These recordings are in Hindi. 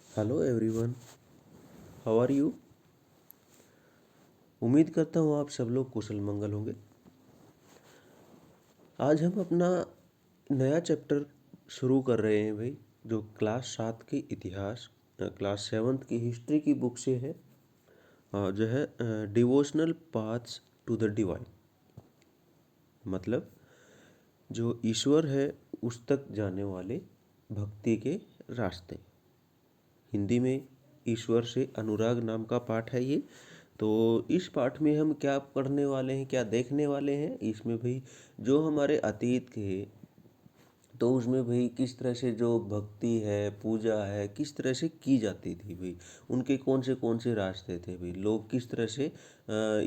Hello everyone, how are you. उम्मीद करता हूँ आप सब लोग कुशल मंगल होंगे। आज हम अपना नया चैप्टर शुरू कर रहे हैं भाई, जो क्लास 7 की इतिहास, क्लास 7 की हिस्ट्री की बुक से है, जो है devotional paths to the divine. मतलब जो ईश्वर है उस तक जाने वाले भक्ति के रास्ते। हिंदी में ईश्वर से अनुराग नाम का पाठ है ये। तो इस पाठ में हम क्या पढ़ने वाले हैं, क्या देखने वाले हैं, इसमें भाई जो हमारे अतीत के, तो उसमें भाई किस तरह से जो भक्ति है, पूजा है, किस तरह से की जाती थी भाई, उनके कौन से रास्ते थे भाई, लोग किस तरह से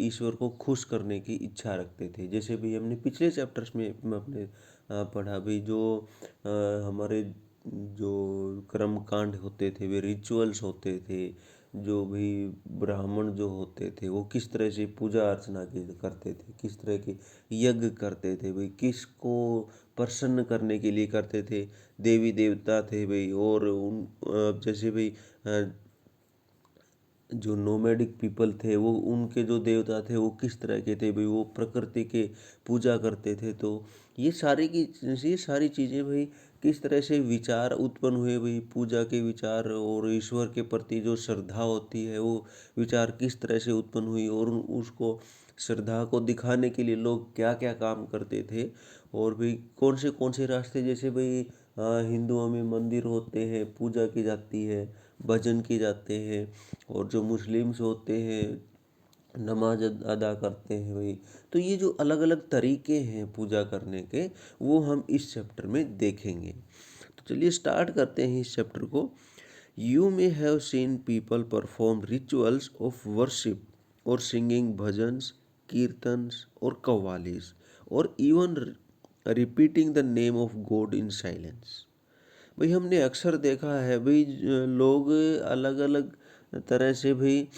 ईश्वर को खुश करने की इच्छा रखते थे। जैसे भाई हमने पिछले चैप्टर्स में अपने पढ़ा भाई, जो हमारे जो कर्म कांड होते थे, वे रिचुअल्स होते थे, जो भी ब्राह्मण जो होते थे वो किस तरह से पूजा अर्चना करते थे, किस तरह के यज्ञ करते थे भाई, किसको प्रसन्न करने के लिए करते थे, देवी देवता थे भाई। और उन जैसे भाई जो नोमैडिक पीपल थे, वो उनके जो देवता थे वो किस तरह के थे भाई, वो प्रकृति के पूजा करते थे। तो ये सारी चीज़ें भाई किस तरह से विचार उत्पन्न हुए भाई, पूजा के विचार और ईश्वर के प्रति जो श्रद्धा होती है वो विचार किस तरह से उत्पन्न हुई, और उसको श्रद्धा को दिखाने के लिए लोग क्या क्या काम करते थे। और भी कौन से रास्ते, जैसे भाई हिंदुओं में मंदिर होते हैं, पूजा की जाती है, भजन किए जाते हैं, और जो मुस्लिम्स होते हैं नमाज अदा करते हैं भाई। तो ये जो अलग अलग तरीके हैं पूजा करने के, वो हम इस चैप्टर में देखेंगे। तो चलिए स्टार्ट करते हैं इस चैप्टर को। You may have seen people perform rituals of worship और सिंगिंग भजन्स, कीर्तन्स और कव्वालीस, और even repeating the name of God in silence. भाई हमने अक्सर देखा है भाई, लोग अलग अलग तरह से भाई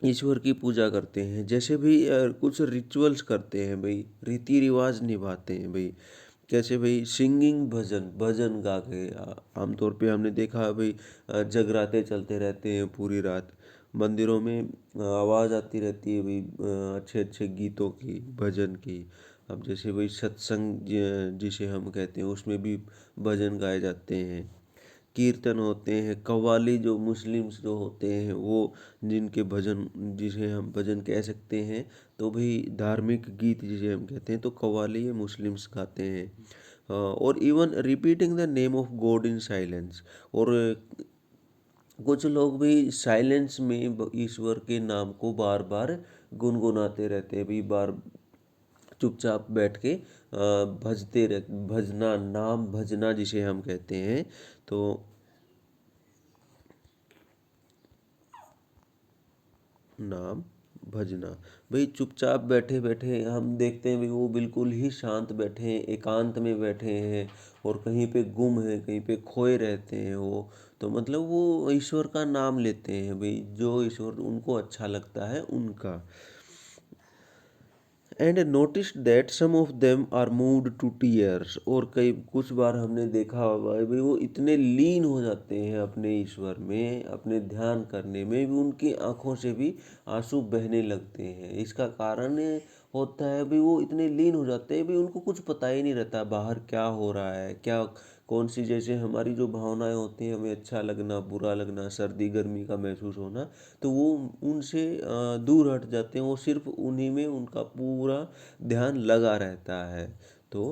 ईश्वर की पूजा करते हैं। जैसे भी कुछ रिचुअल्स करते हैं भाई, रीति रिवाज निभाते हैं भाई। कैसे भाई, सिंगिंग भजन भजन गा के आमतौर पे हमने देखा है भाई, जगराते चलते रहते हैं पूरी रात मंदिरों में, आवाज़ आती रहती है भाई अच्छे अच्छे गीतों की, भजन की। अब जैसे भाई सत्संग जिसे हम कहते हैं, उसमें भी भजन गाए जाते हैं, कीर्तन होते हैं, कव्वाली जो मुस्लिम्स जो होते हैं वो, जिनके भजन, जिसे हम भजन कह सकते हैं, तो भाई धार्मिक गीत जिसे हम कहते हैं, तो कव्वाली ये मुस्लिम्स गाते हैं। और even repeating the name of God in silence, और कुछ लोग भी साइलेंस में ईश्वर के नाम को बार बार गुनगुनाते रहते हैं भाई, बार चुपचाप बैठ के भजते रह भजना, नाम भजना जिसे हम कहते हैं। तो नाम भजना भाई, चुपचाप बैठे बैठे हम देखते हैं भाई, वो बिल्कुल ही शांत बैठे हैं, एकांत में बैठे हैं, और कहीं पे गुम है, कहीं पे खोए रहते हैं वो। तो मतलब वो ईश्वर का नाम लेते हैं भाई, जो ईश्वर उनको अच्छा लगता है उनका। And notice that some of them are moved to tears, और कई कुछ बार हमने देखा होगा भाई, वो इतने लीन हो जाते हैं अपने ईश्वर में, अपने ध्यान करने में भी उनकी आंखों से भी आंसू बहने लगते हैं। इसका कारण ये होता है भाई, वो इतने लीन हो जाते हैं भाई, उनको कुछ पता ही नहीं रहता बाहर क्या हो रहा है, क्या कौन सी, जैसे हमारी जो भावनाएं होती हैं, हमें अच्छा लगना, बुरा लगना, सर्दी गर्मी का महसूस होना, तो वो उनसे दूर हट जाते हैं, वो सिर्फ उन्हीं में उनका पूरा ध्यान लगा रहता है। तो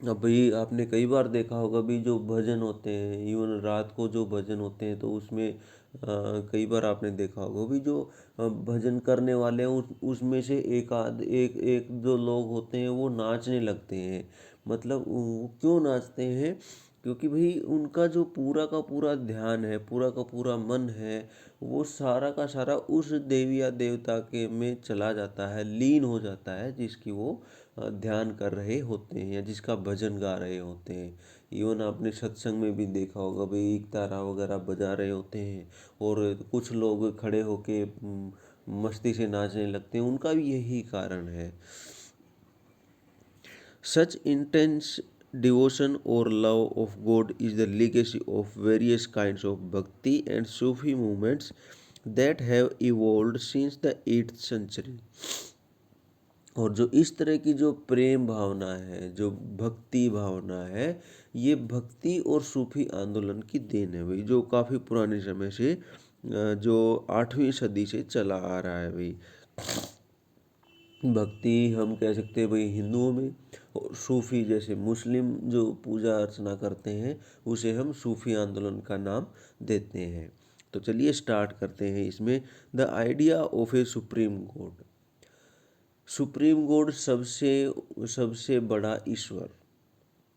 अब भाई आपने कई बार देखा होगा भी, जो भजन होते हैं, इवन रात को जो भजन होते हैं, तो उसमें कई बार आपने देखा होगा भी, जो भजन करने वाले हैं उसमें से एक आध एक एक जो लोग होते हैं वो नाचने लगते हैं। मतलब वो क्यों नाचते हैं, क्योंकि भाई उनका जो पूरा का पूरा ध्यान है, पूरा का पूरा मन है, वो सारा का सारा उस देवी या देवता के में चला जाता है, लीन हो जाता है, जिसकी वो ध्यान कर रहे होते हैं या जिसका भजन गा रहे होते हैं। इवन आपने सत्संग में भी देखा होगा भाई, एक तारा वगैरह बजा रहे होते हैं, और कुछ लोग खड़े होके मस्ती से नाचने लगते हैं, उनका भी यही कारण है। सच intense devotion or love of God is the legacy of various kinds of bhakti and Sufi movements that have evolved since the 8th century. और जो इस तरह की जो प्रेम भावना है, जो भक्ति भावना है, ये भक्ति और सूफी आंदोलन की देन है भाई, जो काफ़ी पुराने समय से जो 8वीं सदी से चला आ रहा है भाई। भक्ति हम कह सकते हैं भाई हिंदुओं में, और सूफी जैसे मुस्लिम जो पूजा अर्चना करते हैं उसे हम सूफी आंदोलन का नाम देते हैं। तो चलिए स्टार्ट करते हैं इसमें। The idea of a supreme God. Supreme God सबसे सबसे बड़ा ईश्वर,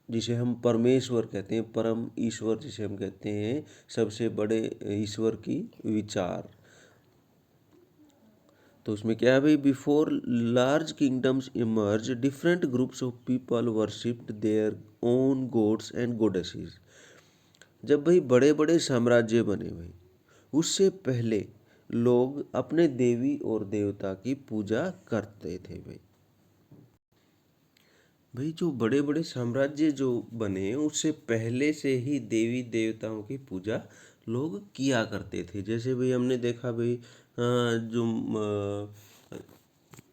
जिसे हम परमेश्वर कहते हैं, परम ईश्वर जिसे हम कहते हैं, सबसे बड़े ईश्वर की विचार। तो उसमें क्या है भाई, before large kingdoms emerge different groups of people worshipped their own gods and goddesses. जब भाई बड़े बड़े साम्राज्य बने भाई, उससे पहले लोग अपने देवी और देवता की पूजा करते थे भाई। भाई जो बड़े बड़े साम्राज्य जो बने उससे पहले से ही देवी देवताओं की पूजा लोग किया करते थे। जैसे भाई हमने देखा भाई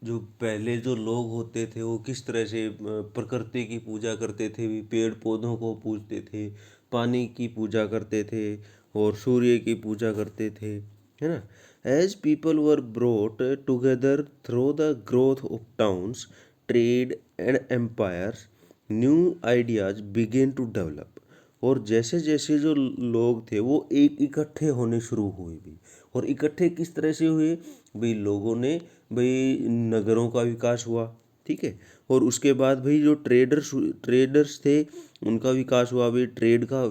जो पहले जो लोग होते थे वो किस तरह से प्रकृति की पूजा करते थे, भी पेड़ पौधों को पूजते थे, पानी की पूजा करते थे और सूर्य की पूजा करते थे, है ना। As people were brought together through the growth of towns, trade and empires, new ideas began to develop. और जैसे जैसे जो लोग थे वो एक इकट्ठे होने शुरू हुए भी। और इकट्ठे किस तरह से हुए भाई, लोगों ने भाई नगरों का विकास हुआ, ठीक है। और उसके बाद भाई जो ट्रेडर्स थे उनका विकास हुआ भाई, ट्रेड का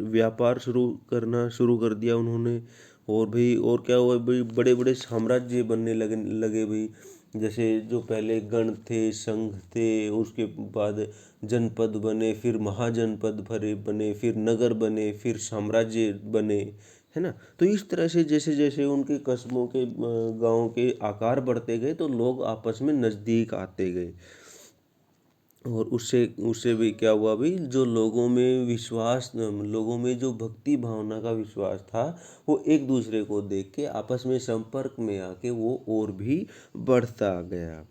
व्यापार शुरू कर दिया उन्होंने। और भाई और क्या हुआ भाई, बड़े बड़े साम्राज्य बनने लगे भाई। जैसे जो पहले गण थे, संघ थे, उसके बाद जनपद बने, फिर महाजनपद भरे बने, फिर नगर बने, फिर साम्राज्य बने, है ना। तो इस तरह से जैसे जैसे उनके कस्बों के गांवों के आकार बढ़ते गए तो लोग आपस में नज़दीक आते गए। और उससे उससे भी क्या हुआ भाई, जो लोगों में विश्वास, लोगों में जो भक्ति भावना का विश्वास था वो एक दूसरे को देख के आपस में संपर्क में आके वो और भी बढ़ता गया।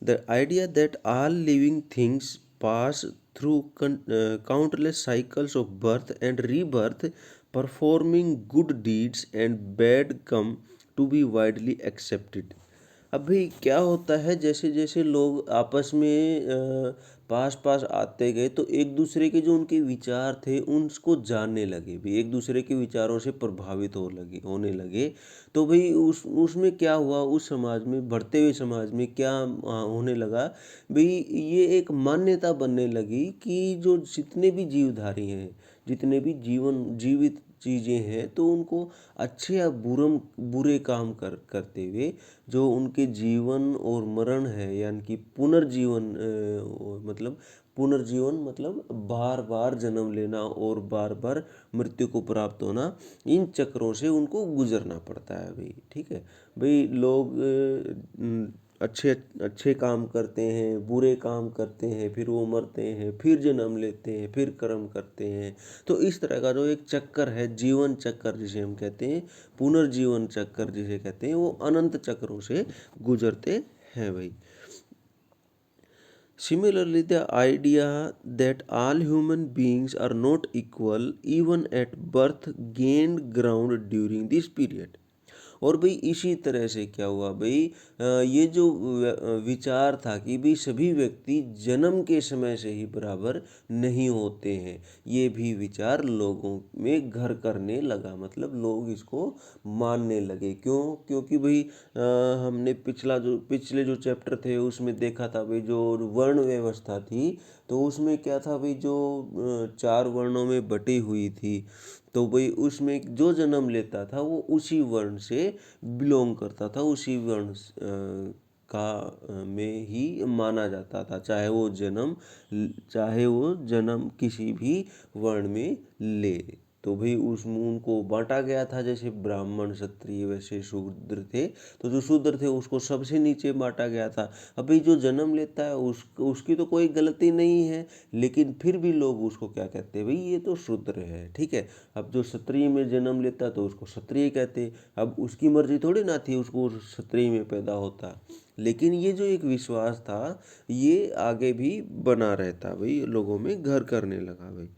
The idea that all living things pass through countless cycles of birth and rebirth, performing good deeds and bad come to be widely accepted. अब भाई क्या होता है, जैसे जैसे लोग आपस में पास पास आते गए तो एक दूसरे के जो उनके विचार थे उनको जानने लगे भी, एक दूसरे के विचारों से प्रभावित होने लगे। तो भाई उसमें क्या हुआ, उस समाज में, बढ़ते हुए समाज में क्या होने लगा भाई, ये एक मान्यता बनने लगी कि जो जितने भी जीवधारी हैं, जितने भी जीवित चीज़ें हैं, तो उनको अच्छे या बुरे काम करते हुए जो उनके जीवन और मरण है, यानी कि पुनर्जीवन मतलब बार बार जन्म लेना और बार बार मृत्यु को प्राप्त होना, इन चक्रों से उनको गुजरना पड़ता है भाई, ठीक है। भाई लोग अच्छे अच्छे काम करते हैं, बुरे काम करते हैं, फिर वो मरते हैं, फिर जन्म लेते हैं, फिर कर्म करते हैं। तो इस तरह का जो एक चक्कर है, जीवन चक्कर जिसे हम कहते हैं, पुनर्जीवन चक्कर जिसे कहते हैं, वो अनंत चक्रों से गुजरते हैं भाई। Similarly, the idea that all human beings are not equal even at birth gained ground during this period। और भाई इसी तरह से क्या हुआ भाई, ये जो विचार था कि भाई सभी व्यक्ति जन्म के समय से ही बराबर नहीं होते हैं, ये भी विचार लोगों में घर करने लगा, मतलब लोग इसको मानने लगे। क्यों? क्योंकि भाई हमने पिछले जो चैप्टर थे उसमें देखा था भाई, जो वर्ण व्यवस्था थी तो उसमें क्या था भाई, जो 4 वर्णों में बटी हुई थी, तो भाई उसमें जो जन्म लेता था वो उसी वर्ण से बिलोंग करता था, उसी वर्ण में ही माना जाता था, चाहे वो जन्म किसी भी वर्ण में ले। तो भाई उसमें उनको बांटा गया था, जैसे ब्राह्मण क्षत्रिय वैसे शूद्र थे। तो जो शूद्र थे उसको सबसे नीचे बांटा गया था। अब भाई जो जन्म लेता है उसकी तो कोई गलती नहीं है, लेकिन फिर भी लोग उसको क्या कहते हैं, भाई ये तो शूद्र है, ठीक है। अब जो क्षत्रिय में जन्म लेता है तो उसको क्षत्रिय कहते। अब उसकी मर्जी थोड़ी ना थी उसको क्षत्रिय में पैदा होता, लेकिन ये जो एक विश्वास था ये आगे भी बना रहता भाई, लोगों में घर करने लगा भाई।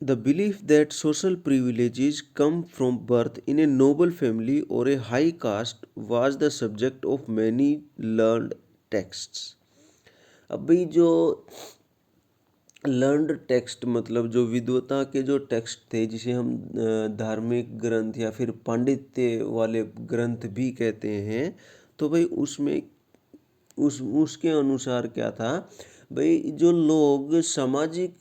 The belief that social privileges come from birth in a noble family or a high caste was the subject of many learned texts। अब भाई जो लर्नड टेक्स्ट मतलब जो विद्वता के जो टेक्स्ट थे, जिसे हम धार्मिक ग्रंथ या फिर पांडित्य वाले ग्रंथ भी कहते हैं, तो भाई उसमें उसके अनुसार क्या था भाई, जो लोग सामाजिक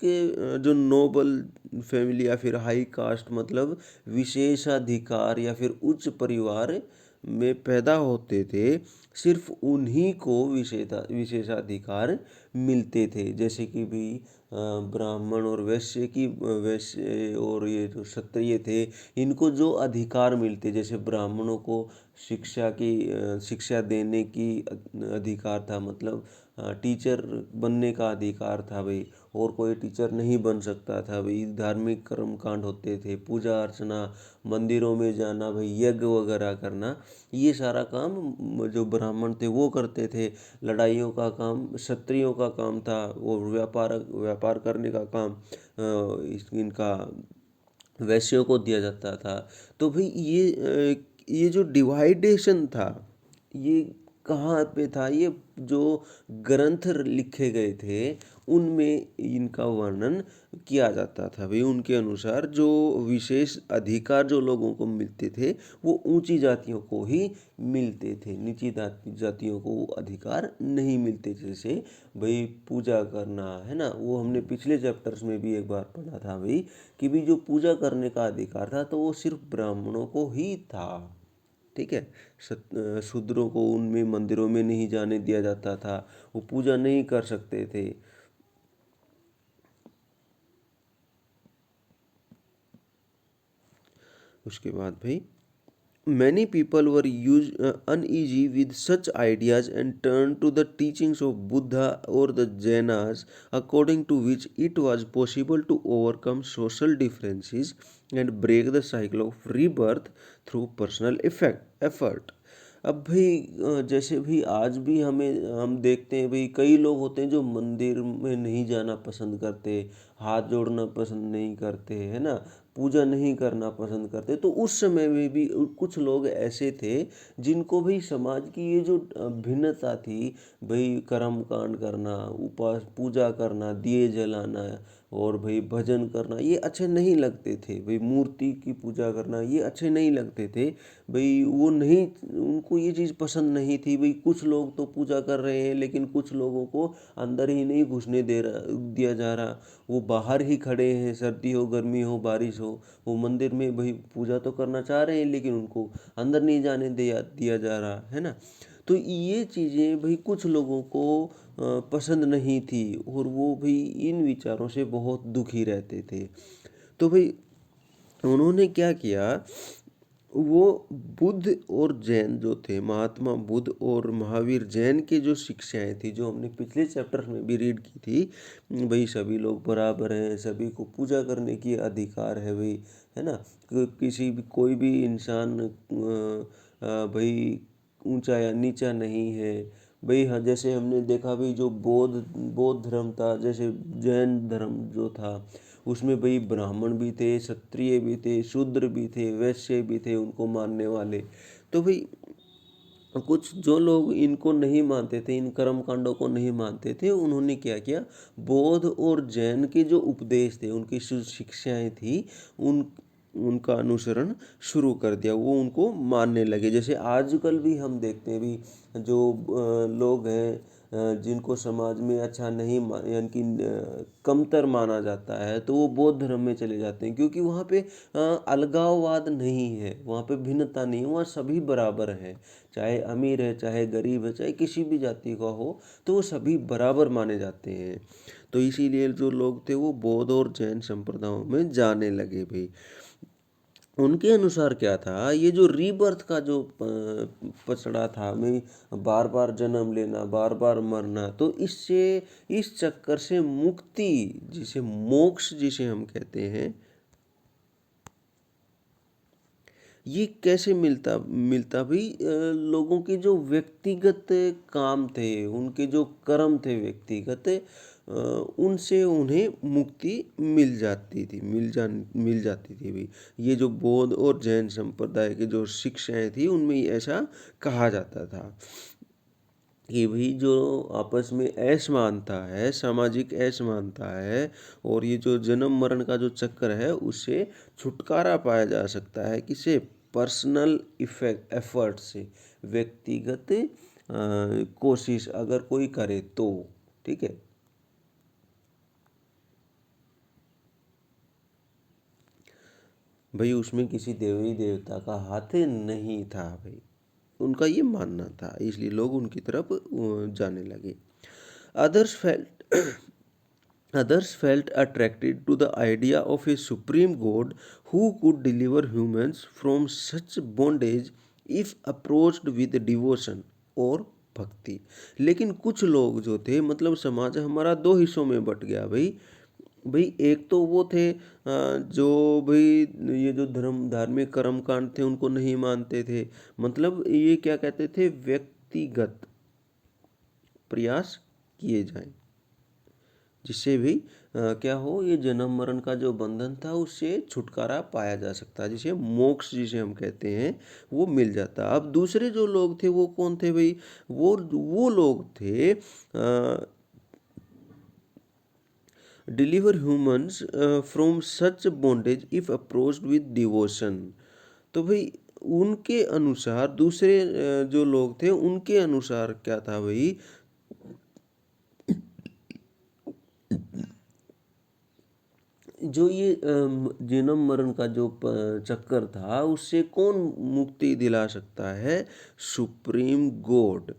जो नोबल फैमिली या फिर हाई कास्ट मतलब विशेषाधिकार या फिर उच्च परिवार में पैदा होते थे, सिर्फ उन्हीं को विशेषाधिकार मिलते थे। जैसे कि भी ब्राह्मण और वैश्य और ये जो क्षत्रिय थे, इनको जो अधिकार मिलते, जैसे ब्राह्मणों को शिक्षा देने की अधिकार था, मतलब टीचर बनने का अधिकार था भाई, और कोई टीचर नहीं बन सकता था भाई। धार्मिक कर्म कांड होते थे, पूजा अर्चना, मंदिरों में जाना भाई, यज्ञ वगैरह करना, ये सारा काम जो ब्राह्मण थे वो करते थे। लड़ाइयों का काम क्षत्रियों का काम था, और व्यापार करने का काम इनका वैश्यों को दिया जाता था। तो भाई ये जो डिवाइडेशन था ये कहाँ पे था, ये जो ग्रंथ लिखे गए थे उनमें इनका वर्णन किया जाता था भाई। उनके अनुसार जो विशेष अधिकार जो लोगों को मिलते थे वो ऊंची जातियों को ही मिलते थे, नीची जातियों को वो अधिकार नहीं मिलते। जैसे भाई पूजा करना है ना, वो हमने पिछले चैप्टर्स में भी एक बार पढ़ा था भाई, कि भी जो पूजा करने का अधिकार था तो वो सिर्फ ब्राह्मणों को ही था, ठीक है। शूद्रों को उनमें मंदिरों में नहीं जाने दिया जाता था, वो पूजा नहीं कर सकते थे। उसके बाद भाई many people were uneasy with such ideas and turned to the teachings of Buddha or the Jainas, according to which it was possible to overcome social differences and break the cycle of rebirth through personal effort। अब भाई जैसे भी आज भी हम देखते हैं भाई, कई लोग होते हैं जो मंदिर में नहीं जाना पसंद करते, हाथ जोड़ना पसंद नहीं करते, है ना, पूजा नहीं करना पसंद करते। तो उस समय में भी कुछ लोग ऐसे थे जिनको भाई समाज की ये जो भिन्नता थी भाई, कर्म कांड करना, उपास पूजा करना, दिए जलाना और भाई भजन करना, ये अच्छे नहीं लगते थे भाई। मूर्ति की पूजा करना ये अच्छे नहीं लगते थे भाई, वो नहीं, उनको ये चीज़ पसंद नहीं थी भाई। कुछ लोग तो पूजा कर रहे हैं लेकिन कुछ लोगों को अंदर ही नहीं घुसने दिया जा रहा, वो बाहर ही खड़े हैं, सर्दी हो गर्मी हो बारिश हो, वो मंदिर में भाई पूजा तो करना चाह रहे हैं लेकिन उनको अंदर नहीं जाने दिया जा रहा है ना। तो ये चीज़ें भाई कुछ लोगों को पसंद नहीं थी, और वो भी इन विचारों से बहुत दुखी रहते थे। तो भाई उन्होंने क्या किया, वो बुद्ध और जैन जो थे, महात्मा बुद्ध और महावीर जैन की जो शिक्षाएं थी, जो हमने पिछले चैप्टर में भी रीड की थी भाई, सभी लोग बराबर हैं, सभी को पूजा करने की अधिकार है भाई, है ना, किसी भी कोई भी इंसान भाई ऊंचा या नीचा नहीं है भाई। हाँ, जैसे हमने देखा भाई जो बौद्ध धर्म था, जैसे जैन धर्म जो था उसमें भाई ब्राह्मण भी थे, क्षत्रिय भी थे, शूद्र भी थे, वैश्य भी थे उनको मानने वाले। तो भाई कुछ जो लोग इनको नहीं मानते थे, इन कर्म कांडों को नहीं मानते थे, उन्होंने क्या किया, बौद्ध और जैन के जो उपदेश थे, उनकी जो शिक्षाएं थी, उन उनका अनुसरण शुरू कर दिया, वो उनको मानने लगे। जैसे आजकल भी हम देखते हैं भी जो लोग हैं जिनको समाज में अच्छा नहीं यानी कि कमतर माना जाता है, तो वो बौद्ध धर्म में चले जाते हैं, क्योंकि वहाँ पे अलगाववाद नहीं है, वहाँ पे भिन्नता नहीं है, वहाँ सभी बराबर हैं। चाहे अमीर है, चाहे गरीब है, चाहे किसी भी जाति का हो, तो वो सभी बराबर माने जाते हैं। तो इसीलिए जो लोग थे वो बौद्ध और जैन संप्रदायों में जाने लगे भाई। उनके अनुसार क्या था, ये जो रीबर्थ का जो पचड़ा था, मैं बार बार जन्म लेना, बार बार मरना, तो इससे, इस चक्कर से मुक्ति, जिसे मोक्ष जिसे हम कहते हैं, ये कैसे मिलता मिलता भाई? लोगों के जो व्यक्तिगत काम थे, उनके जो कर्म थे व्यक्तिगत, उनसे उन्हें मुक्ति मिल जाती थी भाई। ये जो बौद्ध और जैन संप्रदाय की जो शिक्षाएं थी, उनमें ऐसा कहा जाता था कि भाई जो आपस में ऐश मानता है, सामाजिक ऐश मानता है, और ये जो जन्म मरण का जो चक्कर है, उससे छुटकारा पाया जा सकता है, किसे? पर्सनल इफेक्ट एफर्ट से, व्यक्तिगत कोशिश अगर कोई करे तो। ठीक है भाई, उसमें किसी देवी देवता का हाथ नहीं था भाई, उनका ये मानना था, इसलिए लोग उनकी तरफ जाने लगे। Others felt Others felt attracted to the idea of a supreme god who could deliver humans from such bondage if approached with devotion और भक्ति। लेकिन कुछ लोग जो थे, मतलब समाज हमारा दो हिस्सों में बट गया भाई। भाई एक तो वो थे जो भाई ये जो धार्मिक कर्म कांड थे उनको नहीं मानते थे, मतलब ये क्या कहते थे, व्यक्तिगत प्रयास किए जाएं, जिससे भी क्या हो, ये जन्म मरण का जो बंधन था उससे छुटकारा पाया जा सकता है, जिसे मोक्ष जिसे हम कहते हैं, वो मिल जाता। अब दूसरे जो लोग थे वो कौन थे भाई? वो लोग थे deliver humans from such bondage if approached with devotion. तो भाई उनके अनुसार, दूसरे जो लोग थे उनके अनुसार क्या था भाई, जो ये जन्म मरण का जो चक्कर था, उससे कौन मुक्ति दिला सकता है? सुप्रीम गॉड,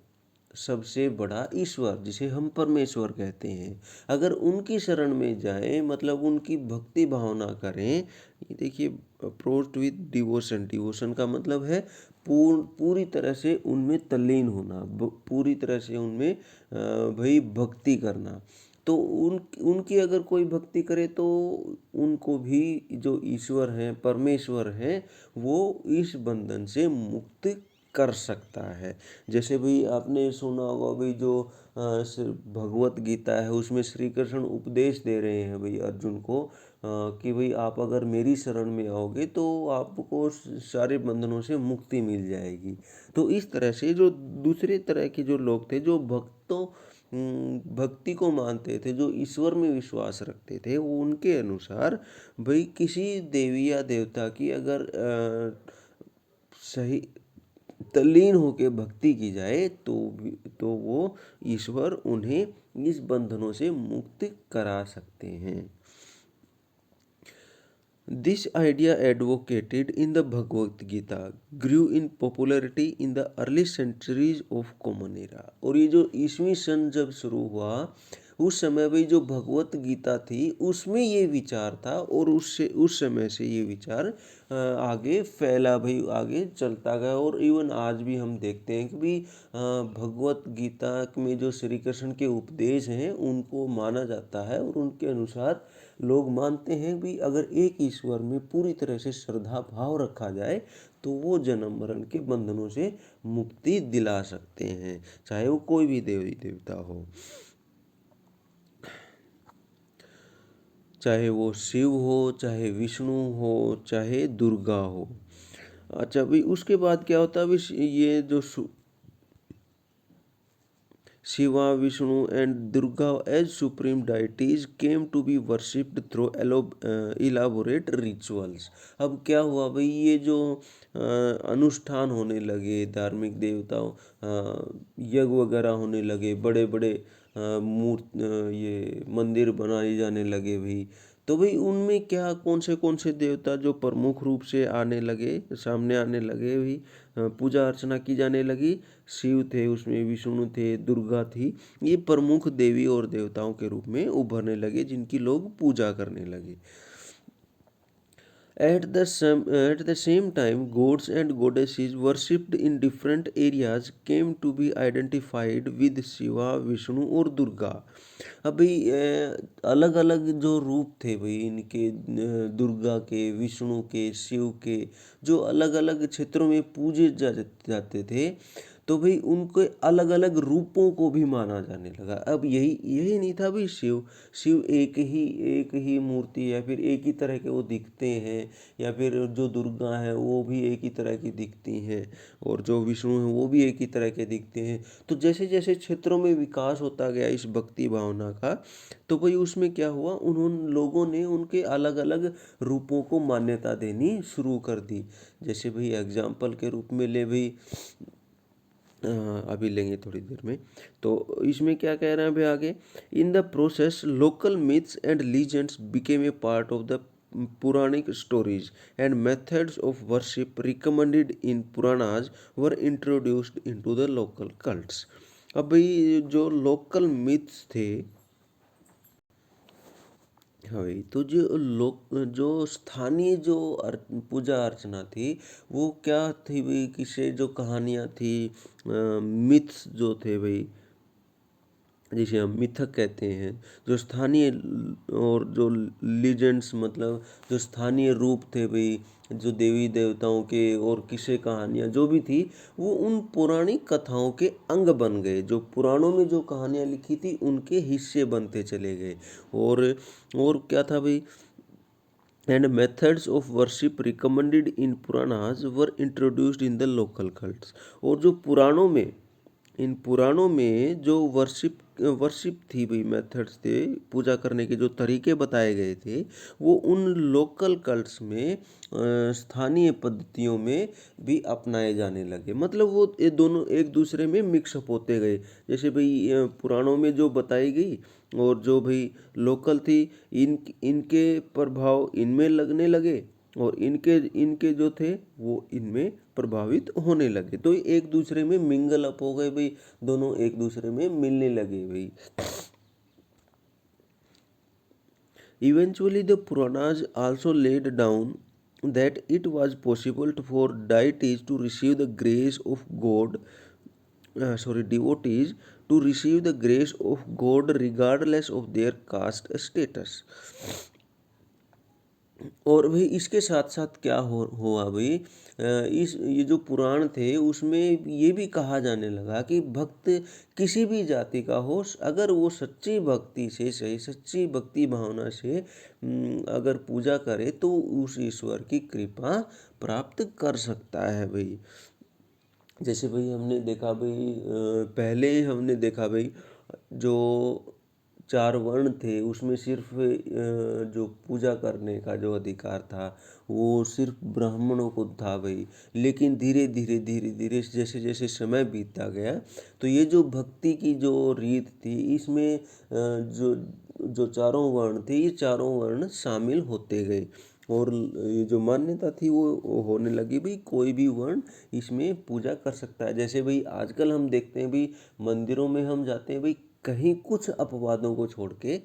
सबसे बड़ा ईश्वर, जिसे हम परमेश्वर कहते हैं। अगर उनकी शरण में जाएं, मतलब उनकी भक्ति भावना करें, ये देखिए, अप्रोच्ड विद डिवोशन, डिवोशन का मतलब है पूरी तरह से उनमें तल्लीन होना, पूरी तरह से उनमें भाई भक्ति करना। तो उनकी अगर कोई भक्ति करे, तो उनको भी जो ईश्वर हैं, परमेश्वर हैं, वो इस बंधन से मुक्त कर सकता है। जैसे भाई आपने सुना होगा भाई, जो भगवत गीता है, उसमें श्री कृष्ण उपदेश दे रहे हैं भाई अर्जुन को, कि भाई आप अगर मेरी शरण में आओगे तो आपको सारे बंधनों से मुक्ति मिल जाएगी। तो इस तरह से जो दूसरे तरह के जो लोग थे, जो भक्ति को मानते थे, जो ईश्वर में विश्वास रखते थे, वो उनके अनुसार भाई किसी देवी या देवता की अगर सही तल्लीन होकर भक्ति की जाए, तो वो ईश्वर उन्हें इस बंधनों से मुक्त करा सकते हैं। This idea, advocated in the Bhagavad Gita, grew in popularity in the early centuries of Common Era। और ये जो ईस्वी सन जब शुरू हुआ, उस समय भी जो भगवत गीता थी उसमें ये विचार था, और उस समय से ये विचार आगे फैला भाई, आगे चलता गया। और इवन आज भी हम देखते हैं कि भाई भगवत गीता में जो श्री कृष्ण के उपदेश हैं उनको माना जाता है, और उनके अनुसार लोग मानते हैं भी, अगर एक ईश्वर में पूरी तरह से श्रद्धा भाव रखा जाए, तो वो जन्म मरण के बंधनों से मुक्ति दिला सकते हैं, चाहे वो कोई भी देवी देवता हो, चाहे वो शिव हो, चाहे विष्णु हो, चाहे दुर्गा हो। अच्छा भाई, उसके बाद क्या होता है भाई, ये जो Shiva, Vishnu and Durga as supreme deities came to be worshipped through elaborate rituals. अब क्या हुआ भाई, ये जो अनुष्ठान होने लगे, धार्मिक देवताओं यज्ञ वगैरह होने लगे, बड़े बड़े ये मंदिर बनाए जाने लगे भाई। तो भाई उनमें क्या कौन से देवता जो प्रमुख रूप से आने लगे, सामने आने लगे भाई, पूजा अर्चना की जाने लगी। शिव थे, उसमें विष्णु थे, दुर्गा थी। ये प्रमुख देवी और देवताओं के रूप में उभरने लगे, जिनकी लोग पूजा करने लगे। At the same time, gods and goddesses worshipped in different areas came to be identified with Shiva, Vishnu और दुर्गा। अब भाई अलग अलग जो रूप थे भाई इनके, दुर्गा के, विष्णु के, शिव के, जो अलग अलग क्षेत्रों में पूजे जाते थे, तो भाई उनके अलग अलग रूपों को भी माना जाने लगा। अब यही यही नहीं था भाई, शिव शिव एक ही मूर्ति या फिर एक ही तरह के वो दिखते हैं, या फिर जो दुर्गा है वो भी एक ही तरह की दिखती हैं, और जो विष्णु है वो भी एक ही तरह के दिखते हैं। तो जैसे जैसे क्षेत्रों में विकास होता गया इस भक्ति भावना का, तो भाई उसमें क्या हुआ, उन्होंने लोगों ने उनके अलग अलग रूपों को मान्यता देनी शुरू कर दी। जैसे भाई एग्जाम्पल के रूप में ले भाई, अभी लेंगे थोड़ी देर में। तो इसमें क्या कह रहे हैं अभी आगे, in the process local myths and legends became a part of the Puranic stories and methods of worship recommended in Puranas were introduced into the local cults. अब भाई जो लोकल मिथ्स थे, हाँ भाई, तो जो लोक जो स्थानीय जो पूजा अर्चना थी, वो क्या थी भाई, किसे जो कहानियाँ थी, मिथ्स जो थे भाई, जिसे हम मिथक कहते हैं, जो स्थानीय और जो लीजेंड्स मतलब जो स्थानीय रूप थे भाई, जो देवी देवताओं के और किस्से कहानियाँ जो भी थी, वो उन पौराणिक कथाओं के अंग बन गए। जो पुराणों में जो कहानियाँ लिखी थी उनके हिस्से बनते चले गए। और क्या था भाई, and methods of worship recommended in Puranas were introduced in the local cults। और जो पुराणों में, इन पुराणों में जो वर्शिप थी भाई, मेथड्स थे पूजा करने के, जो तरीके बताए गए थे, वो उन लोकल कल्ट्स में स्थानीय पद्धतियों में भी अपनाए जाने लगे। मतलब वो ये दोनों एक दूसरे में मिक्सअप होते गए। जैसे भाई पुराणों में जो बताई गई और जो भाई लोकल थी, इनके प्रभाव इनमें लगने लगे, और इनके इनके जो थे वो इनमें प्रभावित होने लगे। तो एक दूसरे में मिंगल अप हो गए भाई, दोनों एक दूसरे में मिलने लगे भाई। Eventually, the Puranas also laid down that it was possible for deities to receive the grace of God, devotees to receive the grace of God regardless of their caste status। और भाई इसके साथ साथ क्या हुआ भाई, इस ये जो पुराण थे उसमें ये भी कहा जाने लगा कि भक्त किसी भी जाति का हो, अगर वो सच्ची भक्ति से, सही सच्ची भक्ति भावना से अगर पूजा करे, तो उस ईश्वर की कृपा प्राप्त कर सकता है भाई। जैसे भाई हमने देखा भाई, पहले ही हमने देखा भाई, जो चार वर्ण थे उसमें सिर्फ जो पूजा करने का जो अधिकार था वो सिर्फ ब्राह्मणों को था भाई। लेकिन धीरे धीरे धीरे धीरे जैसे जैसे समय बीतता गया, तो ये जो भक्ति की जो रीत थी, इसमें जो जो चारों वर्ण थे, ये चारों वर्ण शामिल होते गए, और ये जो मान्यता थी वो होने लगी भाई, कोई भी वर्ण इसमें पूजा कर सकता है। जैसे भाई आजकल हम देखते हैं भाई, मंदिरों में हम जाते हैं भाई, कहीं कुछ अपवादों को छोड़ के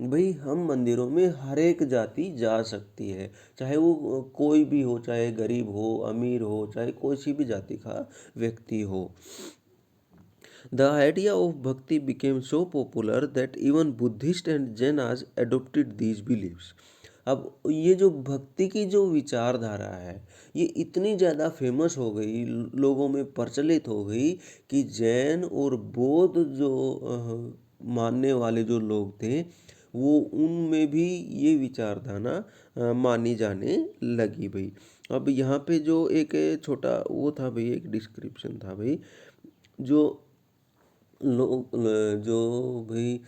भाई हम मंदिरों में हर एक जाति जा सकती है, चाहे वो कोई भी हो, चाहे गरीब हो, अमीर हो, चाहे कोई सी भी जाति का व्यक्ति हो। The idea of bhakti became so popular that even Buddhists and Jainas adopted these beliefs। अब ये जो भक्ति की जो विचारधारा है, ये इतनी ज़्यादा फेमस हो गई, लोगों में प्रचलित हो गई, कि जैन और बौद्ध जो मानने वाले जो लोग थे, वो उनमें भी ये विचारधारा मानी जाने लगी भाई। अब यहाँ पे जो एक छोटा वो था भाई, एक डिस्क्रिप्शन था भाई, जो लोग जो भाई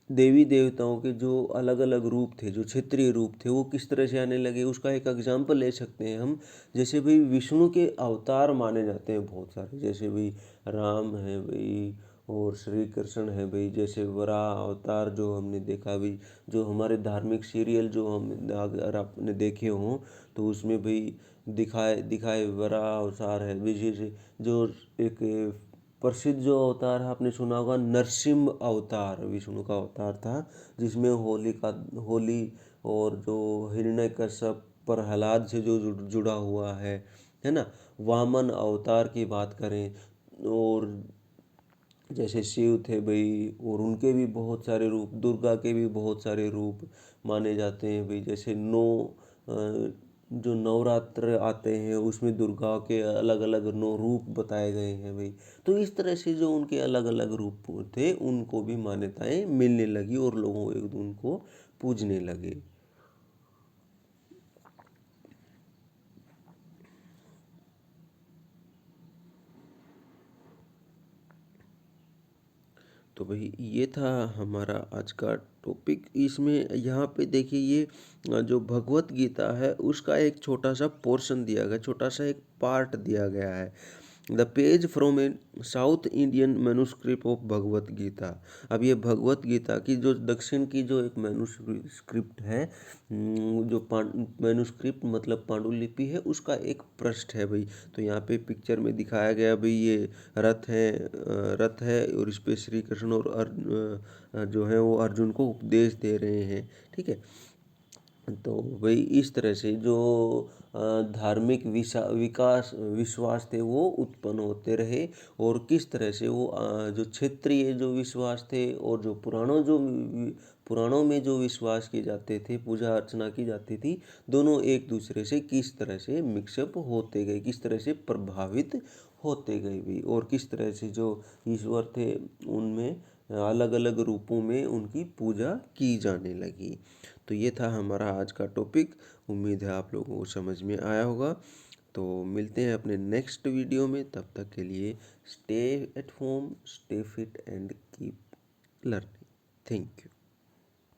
देवी देवताओं के जो अलग अलग रूप थे, जो क्षेत्रीय रूप थे, वो किस तरह से आने लगे, उसका एक एग्जाम्पल ले सकते हैं हम। जैसे भाई विष्णु के अवतार माने जाते हैं बहुत सारे, जैसे भाई राम है भाई, और श्री कृष्ण है भाई, जैसे वराह अवतार जो हमने देखा भाई, जो हमारे धार्मिक सीरियल जो हम अगर आपने देखे हों तो उसमें भाई दिखाए दिखाए वराह अवतार है भाई। जैसे जो एक प्रसिद्ध जो अवतार है आपने सुना होगा, नरसिंह अवतार विष्णु का अवतार था, जिसमें होली और जो हिरण्यकश्यप प्रहलाद से जो जुड़ा हुआ है ना। वामन अवतार की बात करें, और जैसे शिव थे भाई, और उनके भी बहुत सारे रूप, दुर्गा के भी बहुत सारे रूप माने जाते हैं भाई। जैसे जो नवरात्र आते हैं उसमें दुर्गा के अलग अलग 9 रूप बताए गए हैं भाई। तो इस तरह से जो उनके अलग अलग रूप थे उनको भी मान्यताएं मिलने लगी, और लोगों एक उनको पूजने लगे। तो भाई ये था हमारा आज का टॉपिक। इसमें यहाँ पे देखिए, ये जो भगवत गीता है उसका एक छोटा सा पोर्शन दिया गया, छोटा सा एक पार्ट दिया गया है, the page from a South Indian manuscript of Bhagavad Gita. अब ये भगवत गीता की जो दक्षिण की जो एक मैन्युस्क्रिप्ट है, जो मैन्युस्क्रिप्ट मतलब पांडुलिपि है, उसका एक पृष्ठ है भाई। तो यहाँ पे पिक्चर में दिखाया गया भाई, ये रथ है, और इस पे श्री कृष्ण और जो है वो अर्जुन को उपदेश दे रहे हैं, ठीक है। तो भाई इस तरह से जो धार्मिक विकास विश्वास थे वो उत्पन्न होते रहे, और किस तरह से वो जो क्षेत्रीय जो विश्वास थे, और जो पुराणों में जो विश्वास किए जाते थे, पूजा अर्चना की जाती थी, दोनों एक दूसरे से किस तरह से मिक्सअप होते गए, किस तरह से प्रभावित होते गए भी, और किस तरह से जो ईश्वर थे उनमें अलग अलग रूपों में उनकी पूजा की जाने लगी। तो ये था हमारा आज का टॉपिक। उम्मीद है आप लोगों को समझ में आया होगा। तो मिलते हैं अपने नेक्स्ट वीडियो में, तब तक के लिए stay at home, stay fit and keep learning. Thank you.